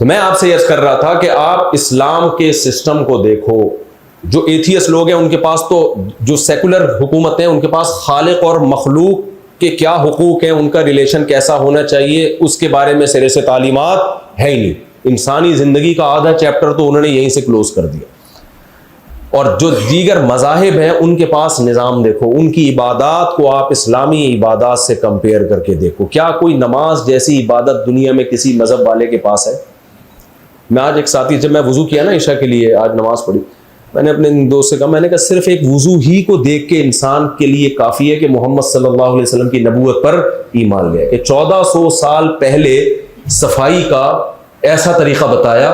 तो मैं आपसे यह कर रहा था कि आप इस्लाम के सिस्टम को देखो। जो एथियस लोग हैं उनके पास तो, जो सेकुलर हुकूमत हैं उनके पास खालिक और मखलूक के क्या हुकूक हैं, उनका रिलेशन कैसा होना चाहिए, उसके बारे में सिरे से तालीमात है ही नहीं। इंसानी जिंदगी का आधा चैप्टर तो उन्होंने यहीं से क्लोज कर दिया। और जो दीगर मज़ाहिब हैं उनके पास निज़ाम देखो, उनकी इबादत को आप इस्लामी इबादत से कंपेयर करके देखो। क्या कोई नमाज जैसी इबादत दुनिया में किसी मज़हब वाले के पास है? मैं आज एक साथी, जब मैं वज़ू किया ना ईशा के लिए, आज नमाज पढ़ी, मैंने अपने दोस्त से कहा, मैंने कहा सिर्फ एक वज़ू ही को देख के इंसान के लिए काफ़ी है कि मोहम्मद सल्लल्लाहु अलैहि वसल्लम की नबूवत पर ईमान ले, कि 1400 साल पहले सफाई का ऐसा तरीका बताया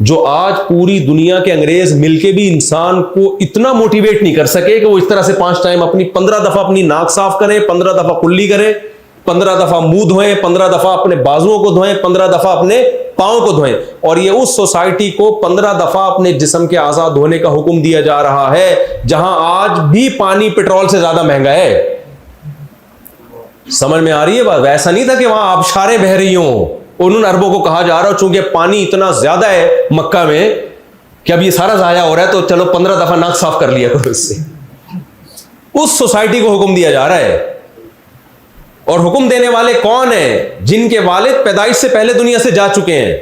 जो आज पूरी दुनिया के अंग्रेज मिलके भी इंसान को इतना मोटिवेट नहीं कर सके कि वो इस तरह से 5 टाइम अपनी 15 दफा अपनी नाक साफ करें, 15 दफा कुल्ली करें, 15 दफा मुंह धोएं, 15 दफा अपने बाजुओं को धोएं, 15 दफा अपने पांव को धोएं। और ये उस सोसाइटी को 15 दफा अपने जिस्म के आजाद धोने का हुक्म दिया जा रहा है जहां आज भी पानी पेट्रोल से ज्यादा महंगा है। समझ में आ रही है बात? वैसा नहीं था कि वहां आबशारें बह रही हों, उन अरबों को कहा जा रहा हो चूंकि पानी इतना ज्यादा है मक्का में कि अब ये सारा जाया हो रहा है तो चलो 15 दफा नाक साफ कर लिया करो इससे। उस सोसाइटी को हुक्म दिया जा रहा है। और हुक्म देने वाले कौन है? जिनके वालिद पैदाइश से पहले दुनिया से जा चुके हैं,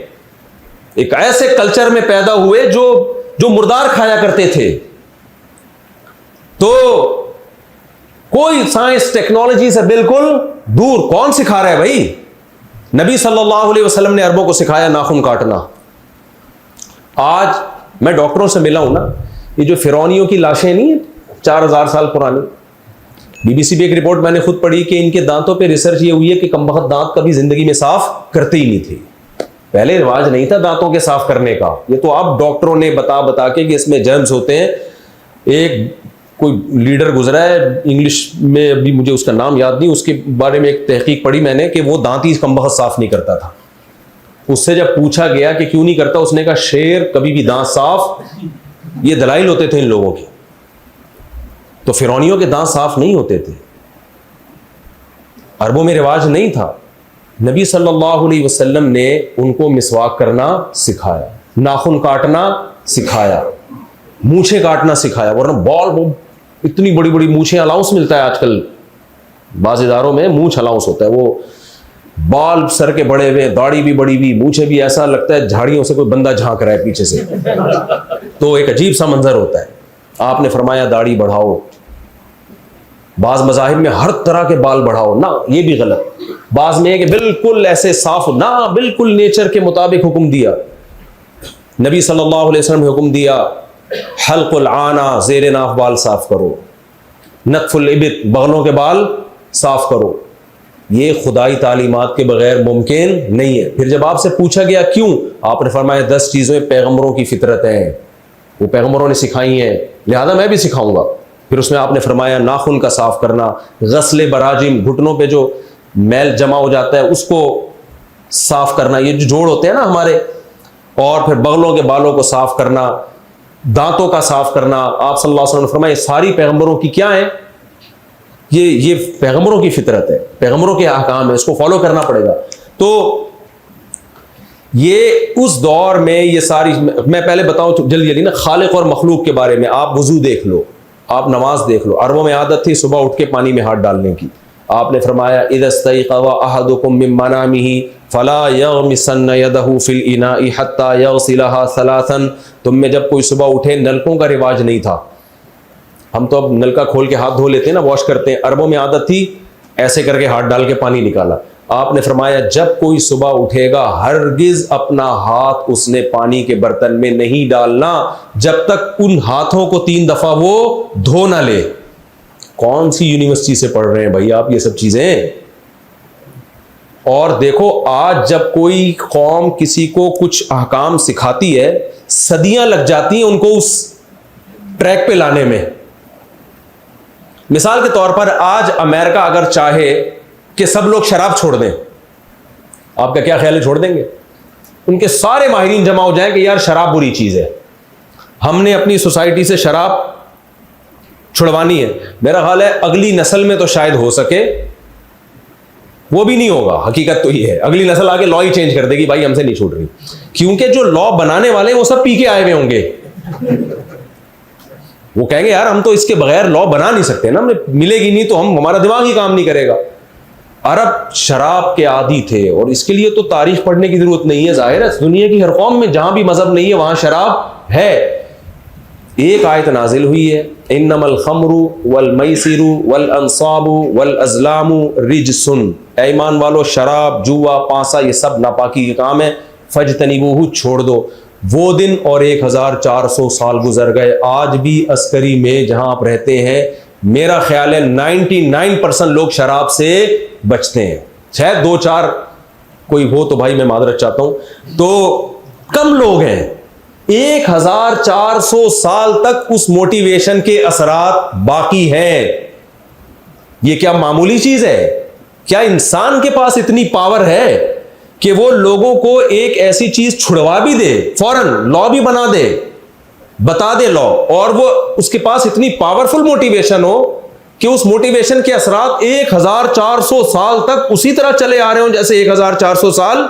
एक ऐसे कल्चर में पैदा हुए जो मुर्दार खाया करते थे। तो कोई साइंस टेक्नोलॉजी से बिल्कुल दूर। कौन सिखा रहा है भाई? नबी सल्लल्लाहु अलैहि वसल्लम ने अरबों को सिखाया नाखून काटना। आज मैं डॉक्टरों से मिला हूं ना, ये जो फिरौनियों की लाशें नहीं है 4000 साल पुरानी, बीबीसी पे एक रिपोर्ट मैंने खुद पढ़ी कि इनके दांतों पे रिसर्च ये हुई है कि कमबख्त दांत कभी जिंदगी में साफ करते ही नहीं थे। पहले रिवाज नहीं था दांतों के साफ करने का, ये तो अब डॉक्टरों ने बता के कि इसमें जर्म्स होते हैं। एक कोई लीडर गुजरा है इंग्लिश में, अभी मुझे उसका नाम याद नहीं, उसके बारे में एक तहकीक पढ़ी मैंने कि वो दांत ही कमबख्त साफ नहीं करता था। उससे जब पूछा गया कि क्यों नहीं करता, उसने कहा शेर कभी भी दांत साफ, ये दलाइल होते थे इन लोगों के। तो फिरौनियों के दांत साफ नहीं होते थे, अरबों में रिवाज नहीं था। नबी सल्लल्लाहु अलैहि वसल्लम ने उनको मिसवाक करना सिखाया, नाखून काटना सिखाया, मूछें काटना सिखाया। वरना बॉल इतनी बड़ी बड़ी मूछें, अलाउंस मिलता है आजकल बाज़ इदारों में, मूछ अलाउंस होता है, वो बाल सर के बड़े हुए, दाढ़ी भी बड़ी हुई, मूछें भी, ऐसा लगता है झाड़ियों से कोई बंदा झांक रहा है पीछे से। तो एक अजीब सा मंजर होता है। आपने फरमाया दाढ़ी बढ़ाओ, बाज मज़ाहिब में हर तरह के बाल बढ़ाओ ना, ये भी गलत। बाज में है कि बिल्कुल ऐसे साफ ना, बिल्कुल नेचर के मुताबिक हुक्म दिया। नबी सल्लल्लाहु अलैहि वसल्लम ने हुक्म दिया हल्कुल आना, ज़ेरे नाफ बाल साफ करो, नतफुल इबित, बगलों के बाल साफ करो। ये खुदाई तालीमात के बगैर मुमकिन नहीं है। फिर जब आपसे पूछा गया क्यों, आपने फरमाया 10 चीज़ें पैगंबरों की फितरत हैं, वो पैगंबरों ने सिखाई हैं, लिहाजा मैं भी सिखाऊंगा। फिर उसमें आपने फरमाया नाखून का साफ करना, गस्ले बराजिम, घुटनों पे जो मैल जमा हो जाता है उसको साफ करना, ये जो जोड़ होते हैं ना हमारे, और फिर बगलों के बालों को साफ करना, दांतों का साफ करना। आप सल्लल्लाहु अलैहि वसल्लम ने फरमाया सारी पैगंबरों की क्या है, ये पैगंबरों की फितरत है, पैगंबरों के अहकाम है, इसको फॉलो करना पड़ेगा। तो ये उस दौर में ये सारी, मैं पहले बताऊं तो जल्दी जल्दी ना, खालिक और मखलूक के बारे में। आप वजू देख लो, आप नमाज देख लो। अरबों में आदत थी सुबह उठ के पानी में हाथ डालने की। आपने फरमाया इज़स्तयक़ज़ अहदुकुम मिन मनामिही फला यग़मिसन्न यदहु फिल इनाई हत्ता यग़सिलहा सलासन। तुम में जब कोई सुबह उठे, नलकों का रिवाज नहीं था, हम तो अब नलका खोल के हाथ धो लेते हैं ना, वॉश करते हैं। अरबों में आदत थी ऐसे करके हाथ डाल के पानी निकाला। आपने फरमाया जब कोई सुबह उठेगा हरगिज अपना हाथ उसने पानी के बर्तन में नहीं डालना जब तक उन हाथों को 3 दफा वो धो ना ले। कौन सी यूनिवर्सिटी से पढ़ रहे हैं भाई आप ये सब चीजें? और देखो आज जब कोई कौम किसी को कुछ अहकाम सिखाती है, सदियां लग जाती हैं उनको उस ट्रैक पे लाने में। मिसाल के तौर पर आज अमेरिका अगर चाहे कि सब लोग शराब छोड़ दें, आपका क्या ख्याल है, छोड़ देंगे? उनके सारे माहिरीन जमा हो जाएं कि यार शराब बुरी चीज है, हमने अपनी सोसाइटी से शराब छुड़वानी है। मेरा ख्याल है अगली नस्ल में तो शायद हो सके, वो भी नहीं होगा। हकीकत तो ये है, अगली नस्ल आके लॉ ही चेंज कर देगी, भाई हमसे नहीं छूट रही, क्योंकि जो लॉ बनाने वाले वो सब पी के आए हुए होंगे। वो कहेंगे यार हम तो इसके बगैर लॉ बना नहीं सकते ना, हमें मिलेगी नहीं तो हमारा दिमाग ही काम नहीं करेगा। अरब शराब के आदी थे, और इसके लिए तो तारीख पढ़ने की जरूरत नहीं है, जाहिर है दुनिया की हर कौम में जहां भी मजहब नहीं है वहां शराब है। एक आयत नाजिल हुई है, इन्नमल खमरु वल मैसिरु वल अंसाबु वल अज़लामु रिजसुन, ऐ ईमान वालो शराब, जुआ, पांसा ये सब नापाकी के काम है, फजतनिबूहु छोड़ दो। वो दिन और 1400 साल गुजर गए, आज भी अस्करी में जहां आप रहते हैं मेरा ख्याल है 99% लोग शराब से बचते हैं, शायद 2-4 कोई हो तो भाई मैं मादरत चाहता हूं, तो कम लोग हैं। 1400 साल तक उस मोटिवेशन के असरात बाकी हैं। ये क्या मामूली चीज है? क्या इंसान के पास इतनी पावर है कि वो लोगों को एक ऐसी चीज छुड़वा भी दे, फौरन लॉ भी बना दे, बता दे लॉ, और वो उसके पास इतनी पावरफुल मोटिवेशन हो कि उस मोटिवेशन के असरात 1400 साल तक उसी तरह चले आ रहे हो जैसे 1400 साल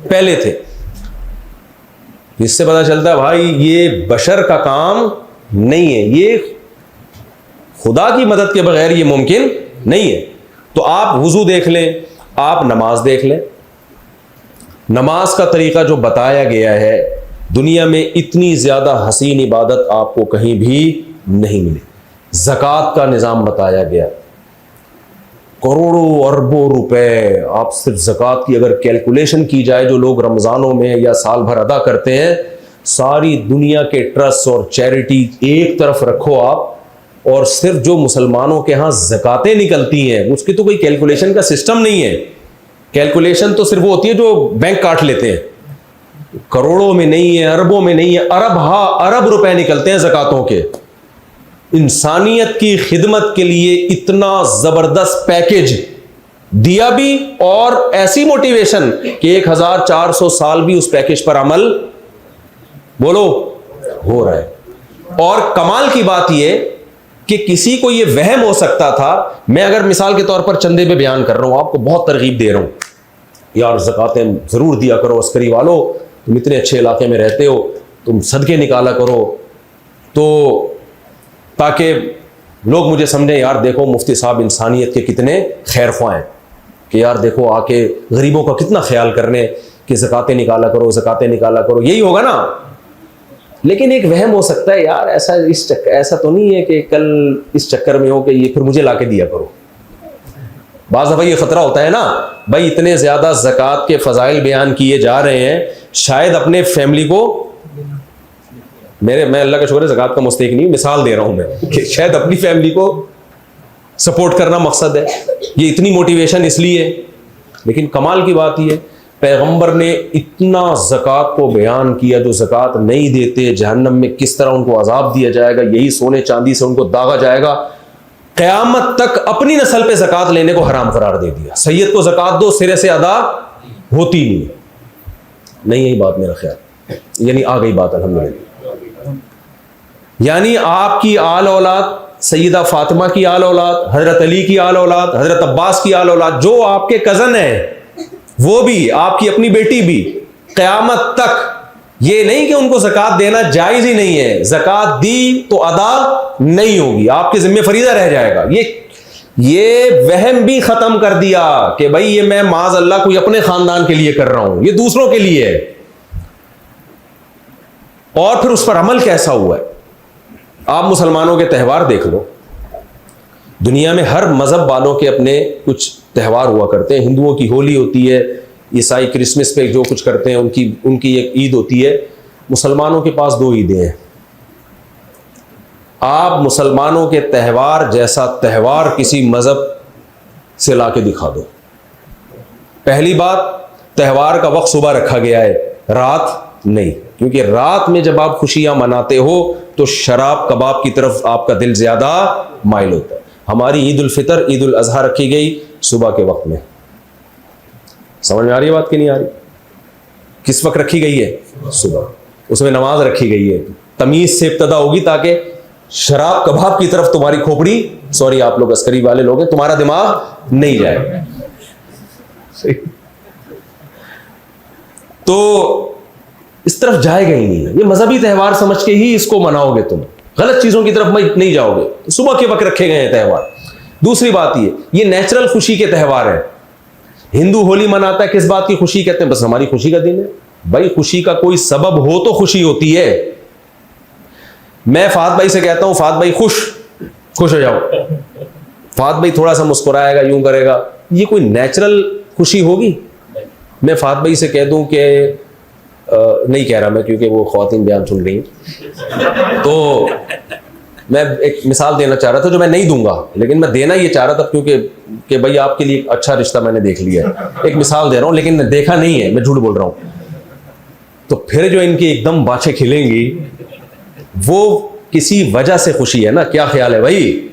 पहले थे। इससे पता चलता है भाई ये बशर का काम नहीं है, ये खुदा की मदद के बगैर ये मुमकिन नहीं है। तो आप वुजू देख लें, आप नमाज देख लें, नमाज का तरीका जो बताया गया है, दुनिया में इतनी ज्यादा हसीन इबादत आपको कहीं भी नहीं मिली। ज़कात का निज़ाम बताया गया, करोड़ों अरबों रुपए आप सिर्फ ज़कात की अगर कैलकुलेशन की जाए, जो लोग रमज़ानों में या साल भर अदा करते हैं, सारी दुनिया के ट्रस्ट और चैरिटी एक तरफ रखो आप, और सिर्फ जो मुसलमानों के यहाँ ज़कातें निकलती हैं उसकी तो कोई कैलकुलेशन का सिस्टम नहीं है। कैलकुलेशन तो सिर्फ वो होती है जो बैंक काट लेते हैं, करोड़ों में नहीं है, अरबों में नहीं है, अरब रुपए निकलते हैं ज़कातों के। इंसानियत की खिदमत के लिए इतना जबरदस्त पैकेज दिया भी, और ऐसी मोटिवेशन कि 1400 साल भी उस पैकेज पर अमल बोलो हो रहा है। और कमाल की बात यह कि किसी को यह वहम हो सकता था, मैं अगर मिसाल के तौर पर चंदे पे बयान कर रहा हूं, आपको बहुत तरगीब दे रहा हूं, यार ज़कातें जरूर दिया करो अस्करी वालों, तुम इतने अच्छे इलाके में रहते हो, तुम सदके निकाला करो, तो ताकि लोग मुझे समझें यार देखो मुफ्ती साहब इंसानियत के कितने खैर ख्वाह हैं, कि यार देखो आके गरीबों का कितना ख्याल करने कि ज़कातें निकाला करो, ज़कातें निकाला करो, यही होगा ना। लेकिन एक वहम हो सकता है यार ऐसा तो नहीं है कि कल इस चक्कर में हो कि ये फिर मुझे लाके दिया करो। बाज़ दफ़ा ये ख़तरा होता है ना, भाई इतने ज़्यादा ज़कात के फ़ज़ाइल बयान किए जा रहे हैं, शायद अपने फैमिली को, मैं अल्लाह का शुक्र है ज़कात का मुस्तहिक नहीं, मिसाल दे रहा हूं मैं, कि शायद अपनी फैमिली को सपोर्ट करना मकसद है, ये इतनी मोटिवेशन इसलिए। लेकिन कमाल की बात ये, पैगंबर ने इतना ज़कात को बयान किया, जो ज़कात नहीं देते जहन्नम में किस तरह उनको अजाब दिया जाएगा, यही सोने चांदी से उनको दागा जाएगा, क़यामत तक अपनी नस्ल पे ज़कात लेने को हराम करार दे दिया। सैयद को ज़कात दो, सिरे से अदा होती नहीं यही बात मेरा ख्याल, यानी आ गई बात अल्हम्दुलिल्लाह। यानी आपकी आल औलाद, सैयदा फातिमा की आल औलाद, हजरत अली की आल औलाद, हजरत अब्बास की आल औलाद, जो आपके कज़न है वो भी, आपकी अपनी बेटी भी, क़यामत तक ये नहीं कि उनको ज़कात देना जायज़ ही नहीं है, ज़कात दी तो अदा नहीं होगी, आपके ज़िम्मे फरीज़ा रह जाएगा। ये वहम भी ख़त्म कर दिया कि भाई ये मैं माज़ अल्लाह कोई अपने ख़ानदान के लिए कर रहा हूं, ये दूसरों के लिए है। और फिर उस पर अमल कैसा हुआ है? आप मुसलमानों के त्यौहार देख लो, दुनिया में हर मजहब वालों के अपने कुछ त्यौहार हुआ करते हैं। हिंदुओं की होली होती है, ईसाई क्रिसमस पे जो कुछ करते हैं उनकी एक ईद होती है। मुसलमानों के पास 2 ईदें हैं। आप मुसलमानों के त्यौहार जैसा त्यौहार किसी मजहब से ला के दिखा दो। पहली बात, त्यौहार का वक्त सुबह रखा गया है, रात नहीं, क्योंकि रात में जब आप खुशियां मनाते हो तो शराब कबाब की तरफ आपका दिल ज्यादा माइल होता है। हमारी ईद उल फितर, ईद उल अजहा रखी गई सुबह के वक्त में। समझ में आ रही है बात कि नहीं आ रही? किस वक्त रखी गई है? सुबह। उसमें नमाज रखी गई है, तमीज से इब्तदा होगी ताकि शराब कबाब की तरफ तुम्हारी खोपड़ी, सॉरी आप लोग अस्करी वाले लोग हैं, तुम्हारा दिमाग नहीं जाए। सही। तो इस तरफ जाएगा ही नहीं। ये मजहबी त्यौहार समझ के ही इसको मनाओगे तुम, गलत चीजों की तरफ नहीं जाओगे। तो सुबह के वक्त रखे गए हैं त्यौहार। दूसरी बात ये नेचुरल खुशी के त्यौहार है। हिंदू होली मनाता है, किस बात की खुशी? कहते हैं बस हमारी खुशी का दिन है। भाई खुशी का कोई सबब हो तो खुशी होती है। मैं फात भाई से कहता हूं, फात भाई खुश हो जाओ, फात भाई थोड़ा सा मुस्कुराएगा, यूं करेगा, ये कोई नेचुरल खुशी होगी? मैं फात भाई से कह दूं कि नहीं कह रहा मैं, क्योंकि वो ख्वातीन बयान सुन रही हैं, तो मैं एक मिसाल देना चाह रहा था जो मैं नहीं दूंगा, लेकिन मैं देना ये चाह रहा था क्योंकि कि भाई आपके लिए अच्छा रिश्ता मैंने देख लिया है। एक मिसाल दे रहा हूं, लेकिन देखा नहीं है, मैं झूठ बोल रहा हूं। तो फिर जो इनकी एकदम बाछें खिलेंगी वो किसी वजह से खुशी है ना। क्या ख्याल है भाई?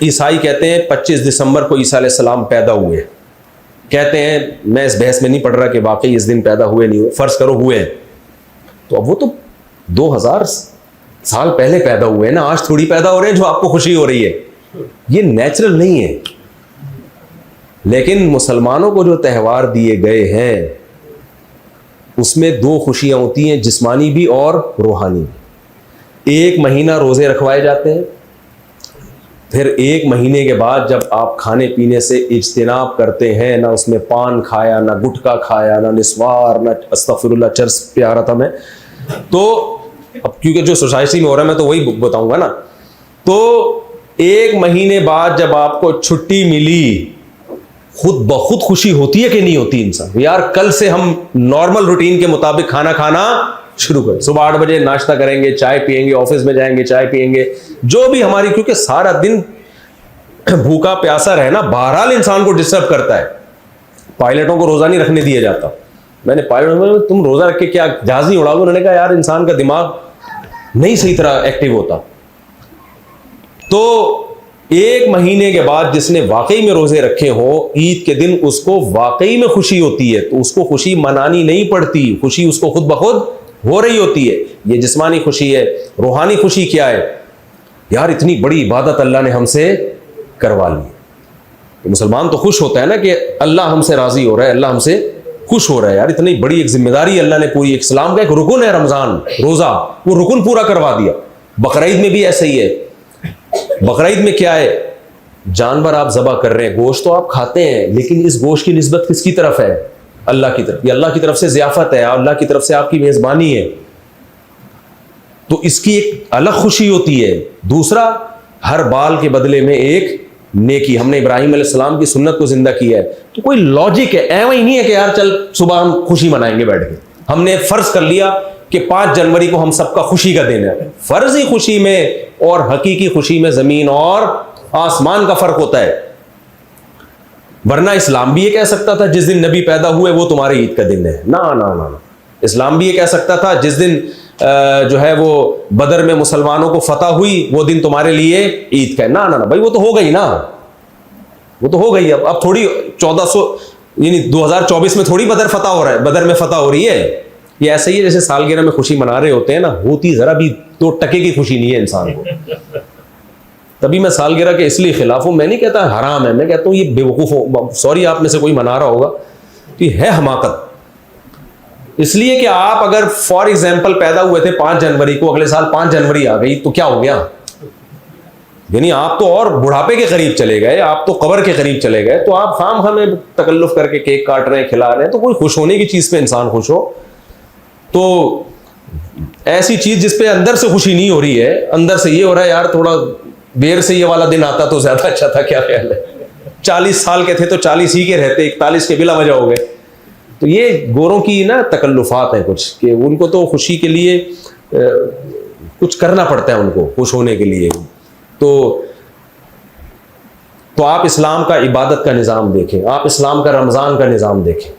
ईसाई कहते हैं 25 दिसंबर को ईसा अलैहिस्सलाम पैदा हुए। कहते हैं, मैं इस बहस में नहीं पढ़ रहा कि वाकई इस दिन पैदा हुए नहीं हुए, फर्ज करो हुए हैं, तो अब वो तो 2000 साल पहले पैदा हुए हैं ना, आज थोड़ी पैदा हो रहे हैं जो आपको खुशी हो रही है। ये नेचुरल नहीं है। लेकिन मुसलमानों को जो त्यौहार दिए गए हैं उसमें दो खुशियां होती हैं, जिस्मानी भी और रूहानी भी। एक महीना रोजे रखवाए जाते हैं, फिर एक महीने के बाद जब आप खाने पीने से इज्तिनाब करते हैं, ना उसमें पान खाया, ना गुटखा खाया, ना निस्वार, ना अस्तगफिरुल्लाह चर्स पे आ रहा था मैं, तो अब क्योंकि जो सोसाइटी में हो रहा है मैं तो वही बताऊंगा ना। तो एक महीने बाद जब आपको छुट्टी मिली, खुद ब खुद खुशी होती है कि नहीं होती इंसान? यार कल से हम नॉर्मल रूटीन के मुताबिक खाना खाना शुरू करें, सुबह 8 बजे नाश्ता करेंगे, चाय पियेंगे, ऑफिस में जाएंगे चाय पियेंगे, जो भी हमारी, क्योंकि सारा दिन भूखा प्यासा रहना बहरहाल इंसान को डिस्टर्ब करता है। पायलटों को रोजा नहीं रखने दिया जाता। मैंने पायलट में, तुम रोजा रख के क्या जहाज नहीं उड़ाओगे? उन्होंने कहा यार इंसान का दिमाग नहीं सही तरह एक्टिव होता। तो एक महीने के बाद जिसने वाकई में रोजे रखे हो, ईद के दिन उसको वाकई में खुशी होती है, तो उसको खुशी मनानी नहीं पड़ती, खुशी उसको खुद ब खुद हो रही होती है। ये जिस्मानी खुशी है। रूहानी खुशी क्या है? यार इतनी बड़ी इबादत अल्लाह ने हमसे करवा ली। तो मुसलमान तो खुश होता है ना कि अल्लाह हमसे राजी हो रहा है, अल्लाह हमसे खुश हो रहा है। यार इतनी बड़ी एक जिम्मेदारी अल्लाह ने पूरी, इस्लाम का एक रुकन है रमजान, रोजा, वो रुकन पूरा करवा दिया। बकरीद में भी ऐसा ही है। बकरीद में क्या है? जानवर आप ज़बह कर रहे हैं, गोश्त तो आप खाते हैं, लेकिन इस गोश्त की निस्बत किसकी तरफ है? अल्लाह की तरफ। ये अल्लाह की तरफ से ज़ियाफत है, अल्लाह की तरफ से आपकी मेज़बानी है, तो इसकी एक अलग खुशी होती है। दूसरा, हर बाल के बदले में एक नेकी। हमने इब्राहिम अलैहिस्सलाम की सुन्नत को जिंदा किया है। तो कोई लॉजिक है, ऐसा ही नहीं है कि यार चल सुबह हम खुशी मनाएंगे बैठ के। हमने फर्ज कर लिया कि 5 जनवरी को हम सबका खुशी का दिन है। फर्जी खुशी में और हकीकी खुशी में जमीन और आसमान का फर्क होता है। वरना इस्लाम भी ये कह सकता था जिस दिन नबी पैदा हुए वो तुम्हारे ईद का दिन है। ना ना ना ना, इस्लाम भी ये कह सकता था जिस दिन जो है वो बदर में मुसलमानों को फतह हुई वो दिन तुम्हारे लिए ईद का है। ना ना ना भाई, वो तो हो गई ना, वो तो हो गई। अब थोड़ी 1400 यानी 2024 में थोड़ी बदर फतह हो रहा है, बदर में फतह हो रही है। ये ऐसा ही है जैसे सालगिरह में खुशी मना रहे होते हैं ना, होती जरा भी 2 टके की खुशी नहीं है इंसान को। तभी मैं सालगिरह के इसलिए खिलाफ हूं। मैं नहीं कहता हराम है, मैं कहता हूं ये बेवकूफ, सॉरी आप में से कोई मना रहा होगा तो ये है हमाकत। इसलिए कि आप अगर फॉर एग्जाम्पल पैदा हुए थे 5 जनवरी को, अगले साल 5 जनवरी आ गई तो क्या हो गया? यानी आप तो और बुढ़ापे के करीब चले गए, आप तो कब्र के करीब चले गए। तो आप खाम में तकल्लुफ करके केक काट रहे हैं, खिला रहे हैं। तो कोई खुश होने की चीज पे इंसान खुश हो। तो ऐसी चीज जिसपे अंदर से खुशी नहीं हो रही है, अंदर से ये हो रहा है यार थोड़ा देर से ये वाला दिन आता तो ज्यादा अच्छा था, क्या ख्याल है? 40 साल के थे तो 40 ही के रहते, 41 के बिला वजह हो गए। तो ये गोरों की ना तकल्लुफात है कुछ, कि उनको तो खुशी के लिए कुछ करना पड़ता है उनको खुश होने के लिए। तो आप इस्लाम का इबादत का निज़ाम देखें, आप इस्लाम का रमज़ान का निज़ाम देखें।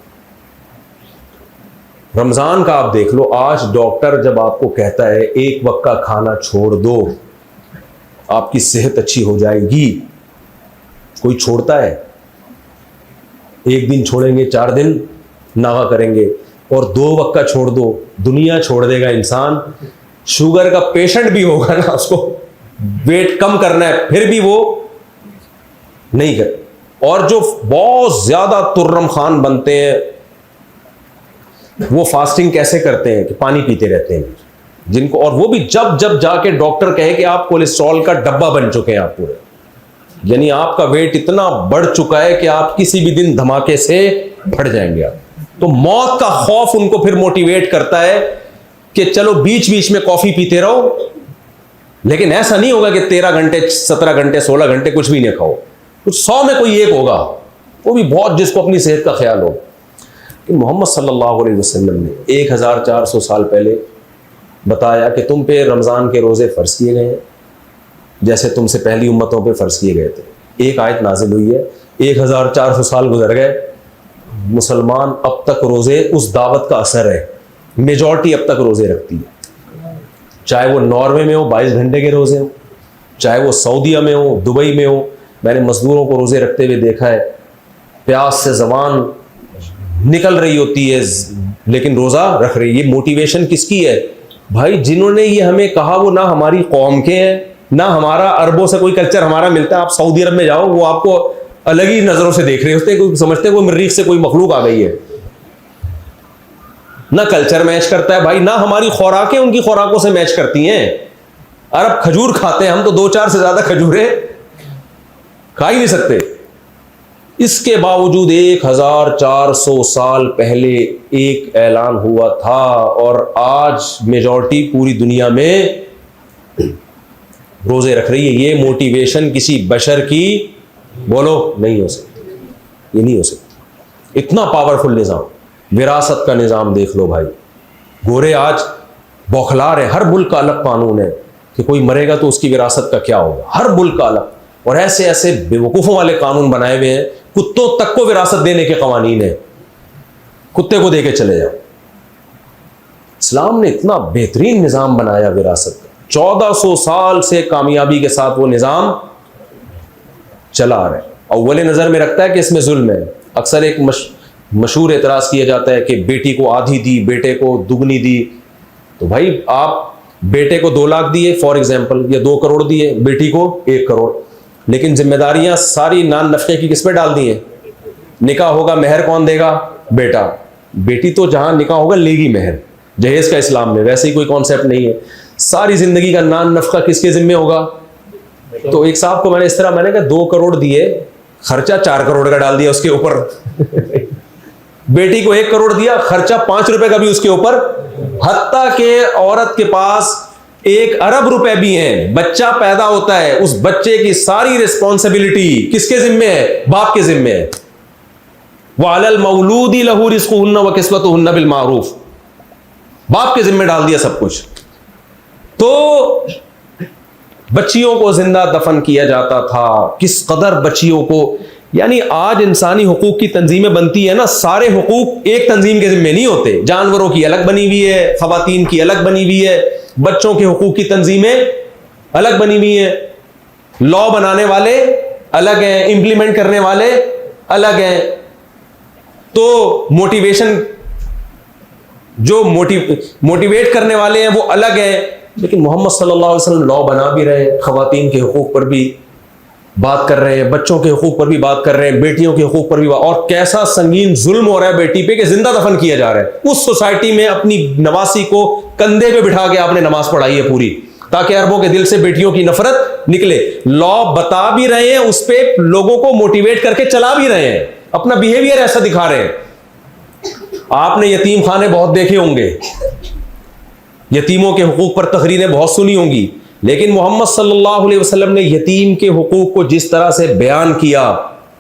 रमज़ान का आप देख लो, आज डॉक्टर जब आपको कहता है एक वक्त का खाना छोड़ दो आपकी सेहत अच्छी हो जाएगी, कोई छोड़ता है? एक दिन छोड़ेंगे, 4 दिन नागा करेंगे, और 2 वक्त का छोड़ दो, दुनिया छोड़ देगा इंसान। शुगर का पेशेंट भी होगा ना, उसको वेट कम करना है, फिर भी वो नहीं कर। और जो बहुत ज्यादा तुर्रम खान बनते हैं वो फास्टिंग कैसे करते हैं कि पानी पीते रहते हैं जिनको, और वो भी जब जब जाके डॉक्टर कहे कि आप कोलेस्ट्रॉल का डब्बा बन चुके हैं आप पूरे, यानी आपका वेट इतना बढ़ चुका है कि आप किसी भी दिन धमाके से बढ़ जाएंगे आप। तो मौत का खौफ उनको फिर मोटिवेट करता है कि चलो बीच बीच में कॉफी पीते रहो, लेकिन ऐसा नहीं होगा कि 13 घंटे 17 घंटे 16 घंटे कुछ भी नहीं खाओ। कुछ 100 में कोई एक होगा, वो भी बहुत, जिसको अपनी सेहत का ख्याल हो। कि मोहम्मद सल्लल्लाहु अलैहि वसल्लम ने 1400 साल पहले बताया कि तुम पे रमज़ान के रोज़े फ़र्ज किए गए हैं जैसे तुमसे पहली उम्मतों पे फ़र्ज किए गए थे। एक आयत नाजिल हुई है, 1400 साल गुजर गए, मुसलमान अब तक रोज़े, उस दावत का असर है, मेजॉरिटी अब तक रोज़े रखती है। चाहे वो नॉर्वे में हो 22 घंटे के रोज़े हो, चाहे वो सऊदीया में हो, दुबई में हो। मैंने मजदूरों को रोज़े रखते हुए देखा है, प्यास से ज़बान निकल रही होती है लेकिन रोज़ा रख रही है। ये मोटिवेशन किसकी है भाई? जिन्होंने ये हमें कहा वो ना हमारी कौम के हैं, ना हमारा अरबों से कोई कल्चर हमारा मिलता है। आप सऊदी अरब में जाओ, वो आपको अलग ही नज़रों से देख रहे होते हैं, समझते हैं कोई मरीख से कोई मखलूक आ गई है। ना कल्चर मैच करता है भाई, ना हमारी खुराकें उनकी खुराकों से मैच करती हैं। अरब खजूर खाते हैं, हम तो 2-4 से ज्यादा खजूरें खा ही नहीं सकते। इसके बावजूद 1400 साल पहले एक ऐलान हुआ था और आज मेजॉरिटी पूरी दुनिया में रोजे रख रही है। ये मोटिवेशन किसी बशर की बोलो नहीं हो सकती, ये नहीं हो सकती। इतना पावरफुल निज़ाम, विरासत का निज़ाम देख लो भाई। गोरे आज बौखला रहे, हर मुल्क का अलग कानून है कि कोई मरेगा तो उसकी विरासत का क्या होगा, हर मुल्क का अलग। और ऐसे ऐसे बेवकूफ़ों वाले कानून बनाए हुए हैं, कुत्तों तक को विरासत देने के कवानीन है, कुत्ते को दे के चले जाओ। इस्लाम ने इतना बेहतरीन निज़ाम बनाया विरासत का, 1400 साल से कामयाबी के साथ वो निज़ाम चला आ रहा है। अव्वल नज़र में रखता है कि इसमें जुल्म है। अक्सर एक मशहूर एतराज़ किया जाता है कि बेटी को आधी दी, बेटे को दुगनी दी। तो भाई आप बेटे को 2 लाख दिए फॉर एग्जाम्पल, या 2 करोड़ दिए, बेटी को 1 करोड़, लेकिन जिम्मेदारियां सारी नान नफके की किस पे डाल दी हैं? निकाह होगा, महर कौन देगा? बेटा। बेटी तो जहां निकाह होगा लेगी महर, जहेज का इस्लाम में वैसे ही कोई कॉन्सेप्ट नहीं है। सारी जिंदगी का नान नफका किसके जिम्मे होगा? तो एक साहब को मैंने इस तरह, मैंने कहा 2 करोड़ दिए, खर्चा 4 करोड़ का डाल दिया उसके ऊपर। बेटी को 1 करोड़ दिया, खर्चा 5 रुपए का भी उसके ऊपर, हत्ता के औरत के पास 1 अरब रुपए भी हैं। बच्चा पैदा होता है, उस बच्चे की सारी रिस्पॉन्सिबिलिटी किसके जिम्मे है? बाप के जिम्मे है। वअलल मौलूदी लहू रिज़्क़ुहुन्ना व किस्वतुहुन्ना बिल मारूफ, बाप के जिम्मे डाल दिया सब कुछ। तो बच्चियों को जिंदा दफन किया जाता था, किस कदर बच्चियों को, यानी आज इंसानी हुकूक की तंजीमें बनती है ना, सारे हुकूक एक तंजीम के जिम्मे नहीं होते। जानवरों की अलग बनी हुई है, खवातीन की अलग बनी हुई है, बच्चों के हुकूक की तंजीमें अलग बनी हुई है। लॉ बनाने वाले अलग हैं, इंप्लीमेंट करने वाले अलग हैं। तो मोटिवेशन, जो मोटिवेट करने वाले हैं वो अलग हैं। लेकिन मोहम्मद सल्लल्लाहु अलैहि वसल्लम लॉ बना भी रहे हैं, खवातीन के हुकूक पर भी बात कर रहे हैं, बच्चों के हुकूक पर भी बात कर रहे हैं, बेटियों के हुकूक पर भी और कैसा संगीन जुल्म हो रहा है बेटी पे कि जिंदा दफन किया जा रहा है। उस सोसाइटी में अपनी नवासी को कंधे पे बिठा के आपने नमाज पढ़ाई है पूरी, ताकि अरबों के दिल से बेटियों की नफरत निकले। लॉ बता भी रहे हैं, उस पर लोगों को मोटिवेट करके चला भी रहे हैं, अपना बिहेवियर ऐसा दिखा रहे हैं। आपने यतीम खाने बहुत देखे होंगे, यतीमों के हुकूक पर तकरीरें बहुत सुनी होंगी, लेकिन मोहम्मद सल्लल्लाहु अलैहि वसल्लम ने यतीम के हुकूक को जिस तरह से बयान किया,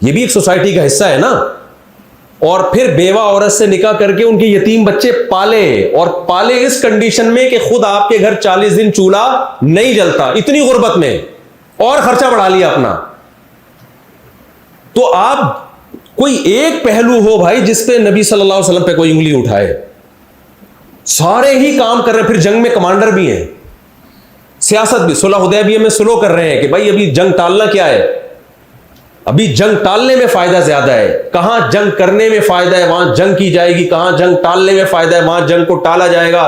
यह भी एक सोसाइटी का हिस्सा है ना। और फिर बेवा औरत से निकाह करके उनके यतीम बच्चे पाले, और पाले इस कंडीशन में कि खुद आपके घर 40 दिन चूल्हा नहीं जलता, इतनी गुर्बत में, और खर्चा बढ़ा लिया अपना। तो आप कोई एक पहलू हो भाई जिसपे नबी सल्लल्लाहु अलैहि वसल्लम पे कोई उंगली उठाए, सारे ही काम कर रहे हैं। फिर जंग में कमांडर भी हैं, सियासत भी, सुलह हुदैबिया में सुलह कर रहे हैं कि भाई अभी जंग टालना क्या है, अभी जंग टालने में फायदा ज्यादा है। कहां जंग करने में फायदा है वहां जंग की जाएगी, कहां जंग टालने में फायदा है वहां जंग को टाला जाएगा।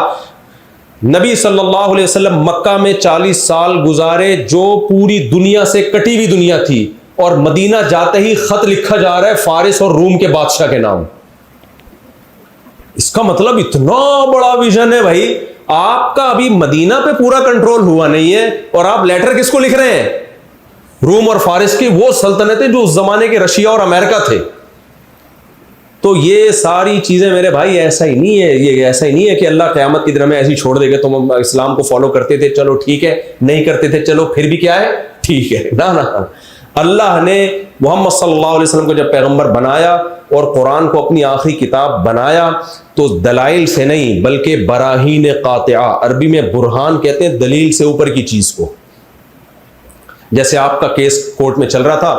नबी सल्लल्लाहु अलैहि वसल्लम मक्का में 40 साल गुजारे, जो पूरी दुनिया से कटी हुई दुनिया थी, और मदीना जाते ही खत लिखा जा रहा है फारिस और रूम के बादशाह के नाम। इसका मतलब इतना बड़ा विजन है भाई। आपका अभी मदीना पे पूरा कंट्रोल हुआ नहीं है और आप लेटर किसको लिख रहे हैं? रूम और फारिस की वो सल्तनतें जो उस जमाने के रशिया और अमेरिका थे। तो ये सारी चीजें मेरे भाई ऐसा ही नहीं है, ये ऐसा ही नहीं है कि अल्लाह क़यामत की दिन में ऐसे ही छोड़ देगा। तुम इस्लाम को फॉलो करते थे चलो ठीक है, नहीं करते थे चलो फिर भी क्या है ठीक है। ना ना, अल्लाह ने मोहम्मद सल्लल्लाहु अलैहि वसल्लम को जब पैगंबर बनाया और कुरान को अपनी आखिरी किताब बनाया तो दलाइल से नहीं बल्कि बराहीन कातिआ, अरबी में बुरहान कहते हैं दलील से ऊपर की चीज को। जैसे आपका केस कोर्ट में चल रहा था,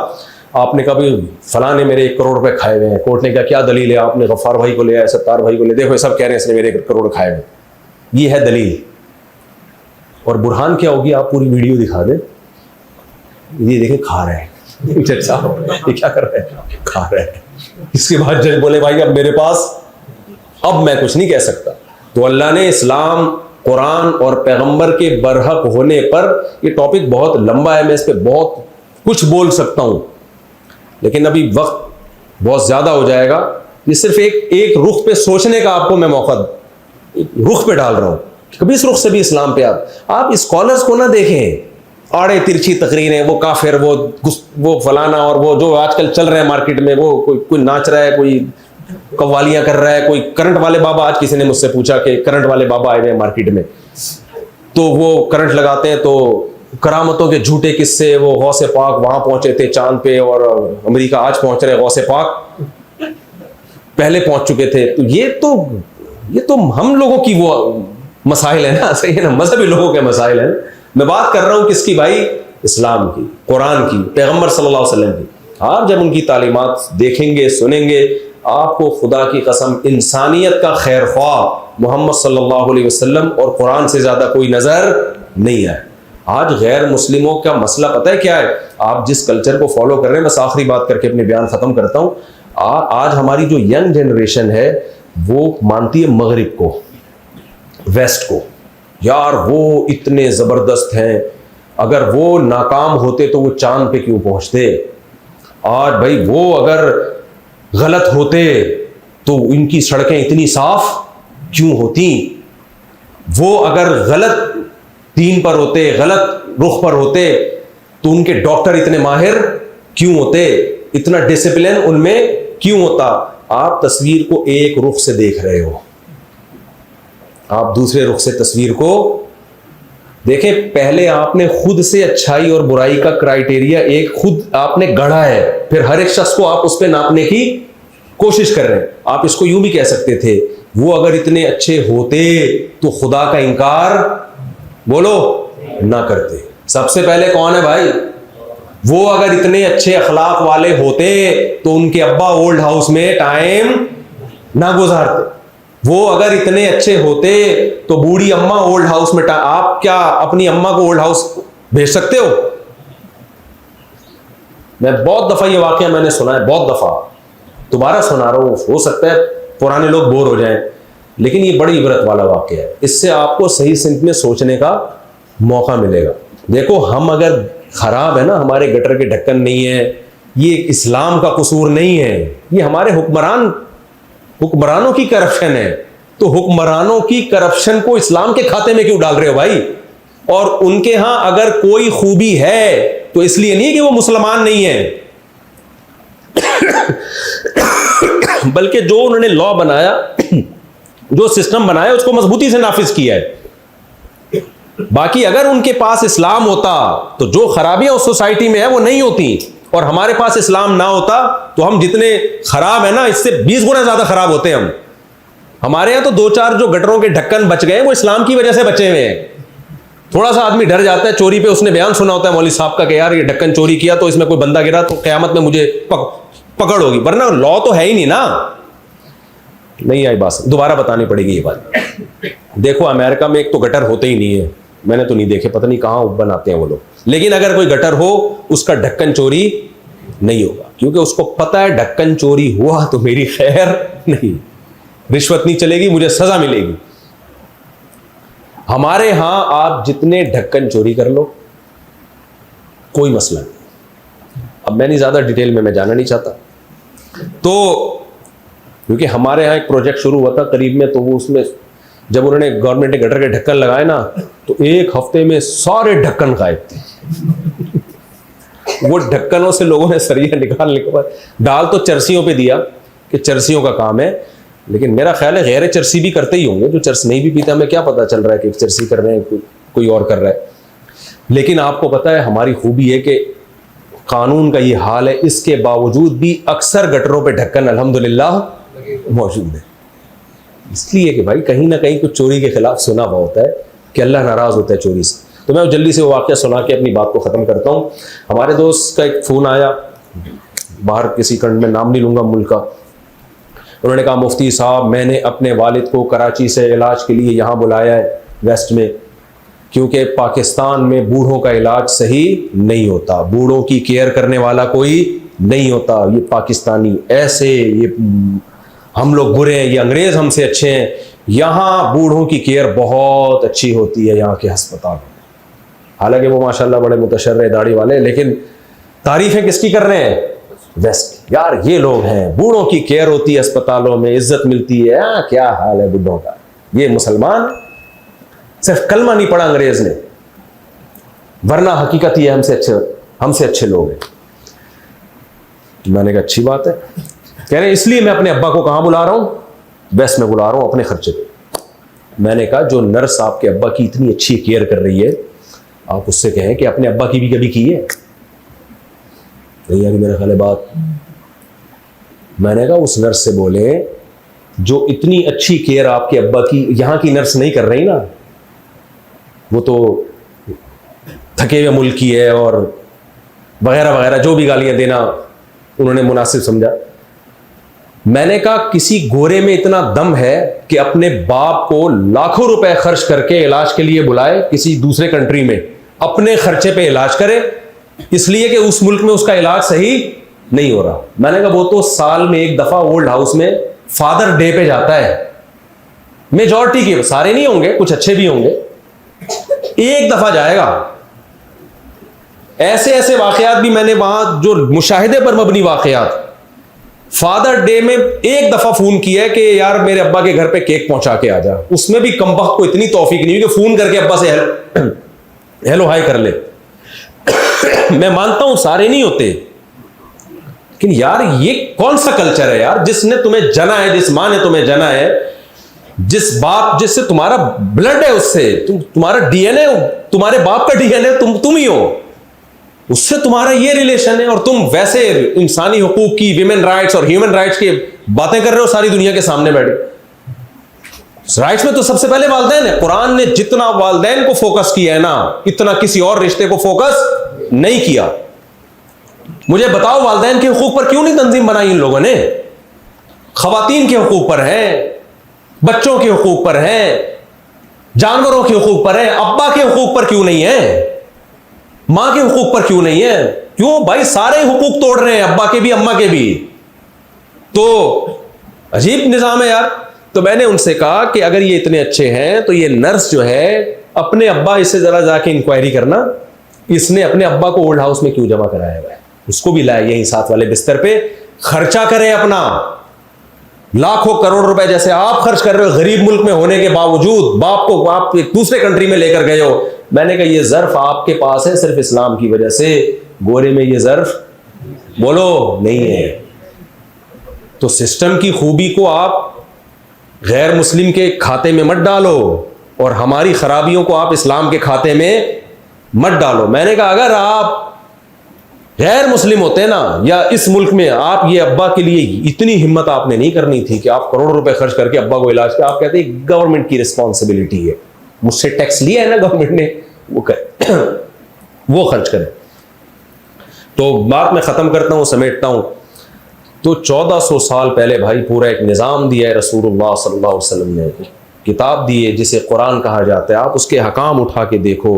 आपने कहा भाई फलां ने मेरे 1 करोड़ रुपए खाए हुए हैं। कोर्ट ने कहा क्या दलील है? आपने गफ्फार भाई को लिया, सत्तार भाई को लिया, देखो सब कह रहे हैं इसने मेरे 1 करोड़ खाए हुए। ये है दलील। और बुरहान क्या होगी? आप पूरी वीडियो दिखा दें, ये देखें खा रहे हैं जज साहब, ये क्या कर रहे हैं? खा रहे हैं। इसके बाद जज बोले भाई अब मेरे पास, अब मैं कुछ नहीं कह सकता। तो अल्लाह ने इस्लाम, कुरान और पैगंबर के बरहक होने पर, ये टॉपिक बहुत लंबा है, मैं इस पर बहुत कुछ बोल सकता हूं लेकिन अभी वक्त बहुत ज्यादा हो जाएगा। ये सिर्फ एक रुख पे सोचने का आपको मैं मौका रुख पे डाल रहा हूं। कभी इस रुख से भी इस्लाम पे आप स्कॉलर्स को ना देखें, आड़े तिरछी तकरीरें, वो काफिर, वो फलाना, और वो जो आजकल चल रहे हैं मार्केट में, वो कोई नाच रहा है, कोई कव्वालियां कर रहा है, कोई करंट वाले बाबा। आज किसी ने मुझसे पूछा कि करंट वाले बाबा आए हुए हैं मार्केट में, तो वो करंट लगाते हैं तो करामतों के झूठे किस्से, वो गौसे पाक वहां पहुंचे थे चांद पे और अमेरिका आज पहुंच रहे, गौसे पाक पहले पहुंच चुके थे। तो ये तो हम लोगों की वो मसाइल है ना, सही है ना, मजहबी लोगों के मसाइल है। मैं बात कर रहा हूं किसकी भाई? इस्लाम की, कुरान की, पैगंबर सल्लल्लाहु अलैहि वसल्लम की। आप जब उनकी तालीमात देखेंगे, सुनेंगे, आपको खुदा की कसम इंसानियत का खैर ख्वाह मोहम्मद सल्लल्लाहु अलैहि वसल्लम और कुरान से ज्यादा कोई नजर नहीं आए। आज गैर मुस्लिमों का मसला पता है क्या है? आप जिस कल्चर को फॉलो कर रहे हैं, बस आखिरी बात करके अपने बयान खत्म करता हूं। आज हमारी जो यंग जनरेशन है वो मानती है मगरिब को, वेस्ट को। यार वो इतने जबरदस्त हैं, अगर वो नाकाम होते तो वो चांद पे क्यों पहुंचते? आज भाई वो अगर गलत होते तो इनकी सड़कें इतनी साफ क्यों होती? वो अगर गलत दीन पर होते, गलत रुख पर होते, तो उनके डॉक्टर इतने माहिर क्यों होते? इतना डिसिप्लिन उनमें क्यों होता? आप तस्वीर को एक रुख से देख रहे हो, आप दूसरे रुख से तस्वीर को देखें। पहले आपने खुद से अच्छाई और बुराई का क्राइटेरिया एक खुद आपने गढ़ा है, फिर हर एक शख्स को आप उस पर नापने की कोशिश कर रहे हैं। आप इसको यूं भी कह सकते थे, वो अगर इतने अच्छे होते तो खुदा का इनकार बोलो ना करते। सबसे पहले कौन है भाई? वो अगर इतने अच्छे अखलाक वाले होते तो उनके अब्बा ओल्ड हाउस में टाइम ना गुजारते। वो अगर इतने अच्छे होते तो बूढ़ी अम्मा ओल्ड हाउस में आप क्या अपनी अम्मा को ओल्ड हाउस भेज सकते हो? मैं बहुत दफा ये वाकया मैंने सुना है, बहुत दफा, दोबारा सुना रहा हूं। हो सकता है पुराने लोग बोर हो जाएं, लेकिन ये बड़ी इबरत वाला वाकया है। इससे आपको सही सिंक में सोचने का मौका मिलेगा। देखो, हम अगर खराब है ना, हमारे गटर के ढक्कन नहीं है, ये इस्लाम का कसूर नहीं है, ये हमारे हुक्मरानों की करप्शन है। तो हुक्मरानों की करप्शन को इस्लाम के खाते में क्यों डाल रहे हो भाई? और उनके यहां अगर कोई खूबी है तो इसलिए नहीं कि वो मुसलमान नहीं है, बल्कि जो उन्होंने लॉ बनाया, जो सिस्टम बनाया, उसको मजबूती से नाफिज किया है। बाकी अगर उनके पास इस्लाम होता तो जो खराबियां उस सोसाइटी में है वो नहीं होती, और हमारे पास इस्लाम ना होता तो हम जितने खराब है ना, इससे 20 गुना ज्यादा खराब होते हम। हमारे यहां तो 2-4 जो गटरों के ढक्कन बच गए वो इस्लाम की वजह से बचे हुए हैं। थोड़ा सा आदमी डर जाता है चोरी पे, उसने बयान सुना होता है मौलवी साहब का कि यार ये ढक्कन चोरी किया तो इसमें कोई बंदा गिरा तो क़यामत में मुझे पकड़ होगी, वरना लॉ तो है ही नहीं ना। नहीं आई बात, दोबारा बतानी पड़ेगी ये बात। देखो, अमेरिका में एक तो गटर होते ही नहीं है, मैंने तो नहीं देखे, पता नहीं कहां बनाते हैं वो लोग। लेकिन अगर कोई गटर हो, उसका ढक्कन चोरी नहीं होगा, क्योंकि उसको पता है ढक्कन चोरी हुआ तो मेरी खैर नहीं, रिश्वत नहीं चलेगी, मुझे सजा मिलेगी। हमारे यहां आप जितने ढक्कन चोरी कर लो कोई मसला नहीं। अब मैं नहीं ज़्यादा डिटेल में मैं जाना नहीं चाहता। तो क्योंकि हमारे यहाँ एक प्रोजेक्ट शुरू हुआ था करीब में, तो वो उसमें जब उन्होंने गवर्नमेंट ने गटर के ढक्कन लगाए ना, तो एक हफ्ते में सारे ढक्कन गायब थे। वो ढक्कनों से लोगों ने सरिया निकालने के बाद डाल तो चरसियों पे दिया कि चरसियों का काम है, लेकिन मेरा ख्याल है गैर चरसी भी करते ही होंगे, जो चरस नहीं भी पीता, हमें क्या पता चल रहा है कि चरसी कर रहे हैं कोई और कर रहा है। लेकिन आपको पता है हमारी खूबी है कि कानून का ये हाल है, इसके बावजूद भी अक्सर गटरों पे ढक्कन अल्हम्दुलिल्लाह मौजूद है। इसलिए कि भाई कहीं ना कहीं कुछ चोरी के खिलाफ सुना हुआ होता है कि अल्लाह नाराज होता है चोरी से। तो मैं जल्दी से वो वाक़या सुना के अपनी बात को ख़त्म करता हूँ। हमारे दोस्त का एक फ़ोन आया, बाहर किसी कंट्री में, नाम नहीं लूँगा मुल्क का। उन्होंने कहा मुफ्ती साहब मैंने अपने वालिद को कराची से इलाज के लिए यहाँ बुलाया है वेस्ट में, क्योंकि पाकिस्तान में बूढ़ों का इलाज सही नहीं होता, बूढ़ों की केयर करने वाला कोई नहीं होता। ये पाकिस्तानी ऐसे, ये हम लोग बुरे हैं, ये अंग्रेज़ हमसे अच्छे हैं, यहाँ बूढ़ों की केयर बहुत अच्छी होती है यहाँ के अस्पताल। हालांकि वो माशाल्लाह बड़े मुतशर्रे दाढ़ी वाले, लेकिन तारीफ़ें किसकी कर रहे हैं? वेस्ट। यार ये लोग हैं, बूढ़ों की केयर होती है अस्पतालों में, इज्जत मिलती है। क्या हाल है बुढ़ों का। ये मुसलमान सिर्फ कलमा नहीं पढ़ा अंग्रेज ने, वरना हकीकत ये हमसे अच्छे लोग हैं। मैंने कहा अच्छी बात है। कह रहे इसलिए मैं अपने अब्बा को कहाँ बुला रहा हूँ? वेस्ट में बुला रहा हूँ अपने खर्चे पे। मैंने कहा जो नर्स आपके अब्बा की इतनी अच्छी केयर कर रही है, आप उससे कहें कि अपने अब्बा की भी कभी की है। नहीं यार मेरा ख्याल है बात। मैंने कहा उस नर्स से बोले जो इतनी अच्छी केयर आपके अब्बा की यहाँ की नर्स नहीं कर रही ना, वो तो थके हुए मुल्क की है, और वगैरह वगैरह जो भी गालियां देना उन्होंने मुनासिब समझा। मैंने कहा किसी गोरे में इतना दम है कि अपने बाप को लाखों रुपए खर्च करके इलाज के लिए बुलाए किसी दूसरे कंट्री में, अपने खर्चे पे इलाज करे, इसलिए कि उस मुल्क में उसका इलाज सही नहीं हो रहा। मैंने कहा वो तो साल में एक दफा ओल्ड हाउस में फादर डे पे जाता है, मेजॉरिटी के, सारे नहीं होंगे, कुछ अच्छे भी होंगे, एक दफा जाएगा। ऐसे ऐसे वाकयात भी मैंने वहां, जो मुशाहिदे पर मबनी वाकयात, फादर डे में एक दफा फोन किया है कि यार मेरे अब्बा के घर पे केक पहुंचा के आ जा। उसमें भी कमबख्त को इतनी तौफीक नहीं हुई कि फोन करके अब्बा से हेलो हाय कर ले। मैं मानता हूं सारे नहीं होते, लेकिन यार ये कौन सा कल्चर है यार, जिसने तुम्हें जना है, जिस मां ने तुम्हें जना है, जिस बाप, जिससे तुम्हारा ब्लड है, उससे तुम्हारा डीएनए, तुम्हारे बाप का डीएनए तुम ही हो, उससे तुम्हारा ये रिलेशन है, और तुम वैसे इंसानी हुकूक की, विमेन राइट्स और ह्यूमन राइट्स की बातें कर रहे हो सारी दुनिया के सामने बैठे। राइट्स में तो सबसे पहले वालिदैन है। कुरान ने जितना वालिदैन को फोकस किया है ना, इतना किसी और रिश्ते को फोकस नहीं किया। मुझे बताओ वालिदैन के हुकूक पर क्यों नहीं तंजीम बनाई इन लोगों ने? खवातीन के हुकूक पर है, बच्चों के हुकूक पर है, जानवरों के हुकूक पर है, अब्बा के हुकूक पर क्यों नहीं है? मां के हुकूक पर क्यों नहीं है? क्यों भाई? सारे हुकूक तोड़ रहे हैं, अब्बा के भी अम्मा के भी। तो अजीब निजाम है यार। तो मैंने उनसे कहा कि अगर ये इतने अच्छे हैं तो ये नर्स जो है अपने अब्बा, इससे जरा जाके इंक्वायरी करना, इसने अपने अब्बा को ओल्ड हाउस में क्यों जमा कराया हुआ है, उसको भी लाए यहीं साथ वाले बिस्तर पे, खर्चा करें अपना लाखों करोड़ रुपए जैसे आप खर्च कर रहे हो गरीब मुल्क में होने के बावजूद, बाप को आप एक दूसरे कंट्री में लेकर गए हो। मैंने कहा ये ज़र्फ आपके पास है सिर्फ इस्लाम की वजह से, गोरे में ये ज़र्फ बोलो नहीं है। तो सिस्टम की खूबी को आप गैर मुस्लिम के खाते में मत डालो, और हमारी खराबियों को आप इस्लाम के खाते में मत डालो। मैंने कहा अगर आप गैर मुस्लिम होते ना, या इस मुल्क में, आप ये अब्बा के लिए इतनी हिम्मत आपने नहीं करनी थी कि आप करोड़ों रुपए खर्च करके अब्बा को इलाज किया। आप कहते हैं गवर्नमेंट की रिस्पॉन्सिबिलिटी है, मुझसे टैक्स लिया है ना गवर्नमेंट ने, वो करे वो खर्च करे। तो बात मैं खत्म करता हूं, समेटता हूं। तो 1400 साल पहले भाई पूरा एक निज़ाम दिया है रसूलुल्लाह सल्लल्लाहु अलैहि वसल्लम ने, किताब दी है जिसे कुरान कहा जाता है। आप उसके हकाम उठा के देखो,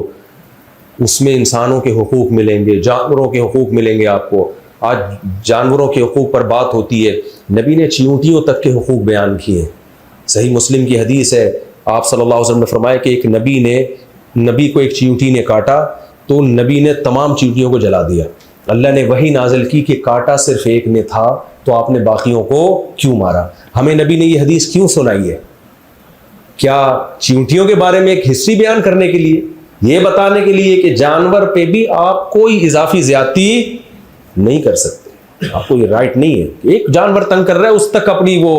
उसमें इंसानों के हुकूक मिलेंगे, जानवरों के हुकूक मिलेंगे आपको। आज जानवरों के हुकूक पर बात होती है, नबी ने चींटियों तक के हुकूक बयान किए। सही मुस्लिम की हदीस है, आप सल्लल्लाहु अलैहि वसल्लम ने फरमाया कि एक नबी को एक चींटी ने काटा तो नबी ने तमाम चींटियों को जला दिया। अल्लाह ने वही नाजिल की कि कांटा सिर्फ एक ने था तो आपने बाकियों को क्यों मारा। हमें नबी ने यह हदीस क्यों सुनाई है? क्या चींटियों के बारे में एक हिस्ट्री बयान करने के लिए, यह बताने के लिए कि जानवर पे भी आप कोई इजाफी ज्यादती नहीं कर सकते, आपको ये राइट नहीं है कि एक जानवर तंग कर रहा है उस तक अपनी वो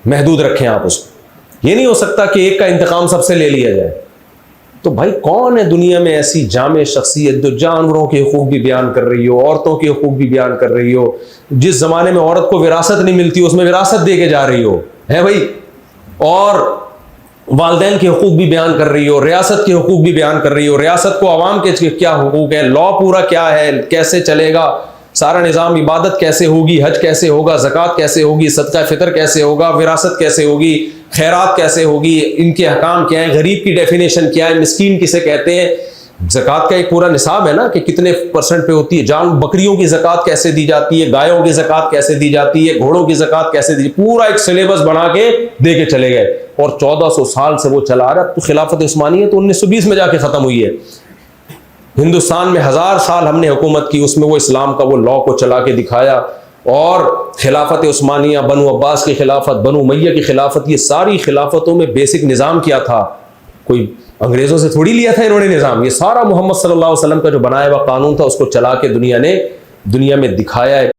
महदूद रखें आप उसको। ये नहीं हो सकता कि एक का इंतकाम सबसे ले लिया जाए। तो भाई कौन है दुनिया में ऐसी जामे शख्सियत जो जानवरों के हुकूक भी बयान कर रही हो, औरतों के हुकूक भी बयान कर रही हो, जिस जमाने में औरत को विरासत नहीं मिलती उसमें विरासत दे के जा रही हो, है भाई, और वालिदैन के हुकूक भी बयान कर रही हो, रियासत के हुकूक भी बयान कर रही हो, रियासत को अवाम के क्या हुकूक है, लॉ पूरा क्या है, कैसे चलेगा सारा निज़ाम, इबादत कैसे होगी, हज कैसे होगा, ज़कात कैसे होगी, सदका फितर कैसे होगा, विरासत कैसे होगी, खैरात कैसे होगी, इनके अहकाम क्या है, गरीब की डेफिनेशन क्या है, मिस्कीन किसे कहते हैं, ज़कात का एक पूरा निसाब है ना कि कितने परसेंट पे होती है, बकरियों की ज़कात कैसे दी जाती है, गायों की ज़कात कैसे दी जाती है, घोड़ों की ज़कात कैसे दी, पूरा एक सिलेबस बना के दे के चले गए। और 1400 साल से वो चला रहा। तो खिलाफत उस्मानिया तो 1920 में जाके ख़त्म हुई है। हिंदुस्तान में 1000 साल हमने हुकूमत की, उसमें वो इस्लाम का वो लॉ को चला के दिखाया। और खिलाफत उस्मानिया, बनु अब्बास की खिलाफत, बनु उमैया की खिलाफत, ये सारी खिलाफतों में बेसिक निज़ाम क्या था? कोई अंग्रेज़ों से थोड़ी लिया था इन्होंने निज़ाम, ये सारा मोहम्मद सल्लल्लाहु अलैहि वसल्लम का जो बनाया हुआ कानून था उसको चला के दुनिया में दिखाया है।